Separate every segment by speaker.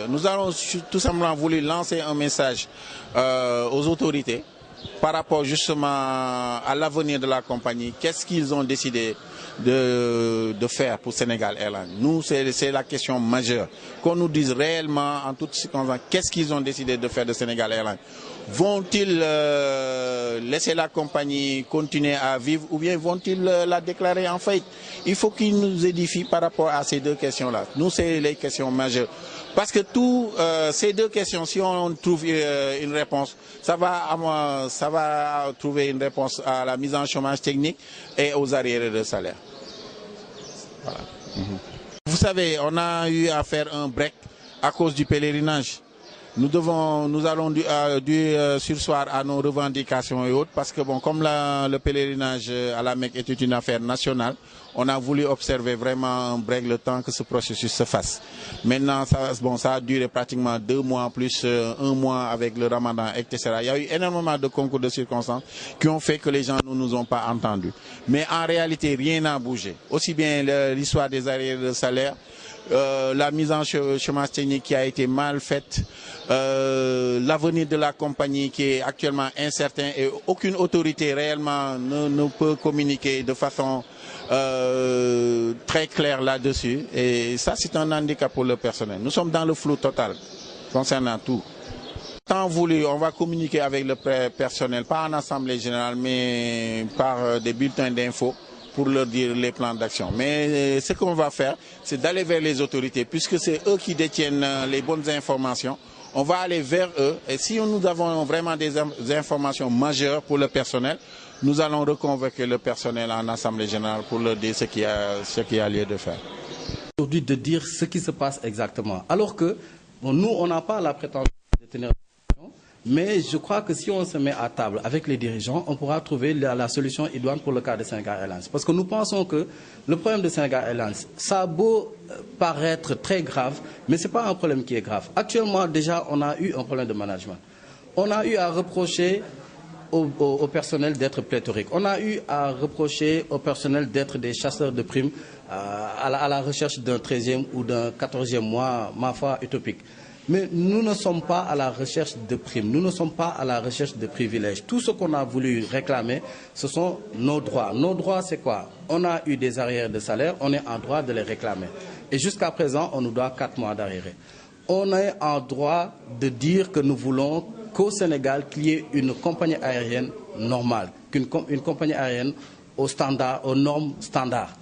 Speaker 1: Nous allons tout simplement voulu lancer un message aux autorités par rapport justement à l'avenir de la compagnie. Qu'est-ce qu'ils ont décidé de faire pour Sénégal Airlines? Nous, c'est la question majeure. Qu'on nous dise réellement en toutes circonstances, qu'est-ce qu'ils ont décidé de faire de Sénégal Airlines? Vont-ils laisser la compagnie continuer à vivre ou bien vont-ils la déclarer en faillite? Il faut qu'ils nous édifient par rapport à ces deux questions-là. Nous, c'est les questions majeures. Parce que ces deux questions, si on trouve une réponse, ça va trouver une réponse à la mise en chômage technique et aux arriérés de salaire. Voilà. Vous savez, on a eu à faire un break à cause du pèlerinage. Nous allons dû surseoir à nos revendications et autres parce que bon, comme le pèlerinage à la Mecque était une affaire nationale, on a voulu observer vraiment un break le temps que ce processus se fasse. Maintenant, ça a duré pratiquement 2 mois plus 1 mois avec le Ramadan, etc. Il y a eu énormément de concours de circonstances qui ont fait que les gens ne nous ont pas entendus. Mais en réalité, rien n'a bougé. Aussi bien l'histoire des arriérés de salaire, la mise en chômage technique qui a été mal faite, l'avenir de la compagnie qui est actuellement incertain et aucune autorité réellement ne peut communiquer de façon très claire là-dessus. Et ça, c'est un handicap pour le personnel. Nous sommes dans le flou total concernant tout. Tant voulu, on va communiquer avec le personnel, pas en assemblée générale, mais par des bulletins d'infos, pour leur dire les plans d'action. Mais ce qu'on va faire, c'est d'aller vers les autorités, puisque c'est eux qui détiennent les bonnes informations. On va aller vers eux, et si nous avons vraiment des informations majeures pour le personnel, nous allons reconvoquer le personnel en assemblée générale pour leur dire ce qu'il y a lieu de faire.
Speaker 2: Aujourd'hui, de dire ce qui se passe exactement. Alors que bon, nous, on n'a pas la prétention de tenir. Mais je crois que si on se met à table avec les dirigeants, on pourra trouver la solution idoine pour le cas de Sénégal Airlines. Parce que nous pensons que le problème de Sénégal Airlines, ça a beau paraître très grave, mais ce n'est pas un problème qui est grave. Actuellement, déjà, on a eu un problème de management. On a eu à reprocher au personnel d'être pléthorique. On a eu à reprocher au personnel d'être des chasseurs de primes à la recherche d'un 13e ou d'un 14e mois, ma foi, utopique. Mais nous ne sommes pas à la recherche de primes, nous ne sommes pas à la recherche de privilèges. Tout ce qu'on a voulu réclamer, ce sont nos droits. Nos droits, c'est quoi? On a eu des arriérés de salaire, on est en droit de les réclamer. Et jusqu'à présent, on nous doit 4 mois d'arriérés. On est en droit de dire que nous voulons qu'au Sénégal, qu'il y ait une compagnie aérienne normale, une compagnie aérienne aux normes standards.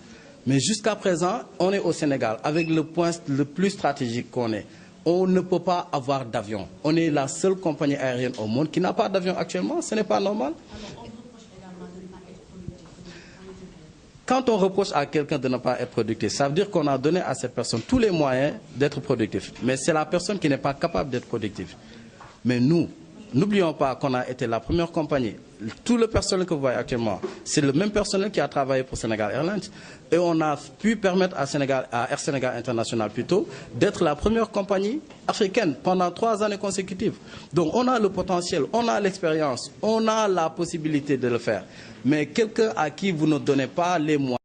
Speaker 2: Mais jusqu'à présent, on est au Sénégal, avec le point le plus stratégique qu'on est. On ne peut pas avoir d'avion. On est la seule compagnie aérienne au monde qui n'a pas d'avion actuellement. Ce n'est pas normal. Quand on reproche à quelqu'un de ne pas être productif, ça veut dire qu'on a donné à cette personne tous les moyens d'être productif. Mais c'est la personne qui n'est pas capable d'être productive. Mais nous, n'oublions pas qu'on a été la première compagnie. Tout le personnel que vous voyez actuellement, c'est le même personnel qui a travaillé pour Sénégal Airlines. Et on a pu permettre à Air Sénégal International plutôt d'être la première compagnie africaine pendant 3 années consécutives. Donc on a le potentiel, on a l'expérience, on a la possibilité de le faire. Mais quelqu'un à qui vous ne donnez pas les moyens,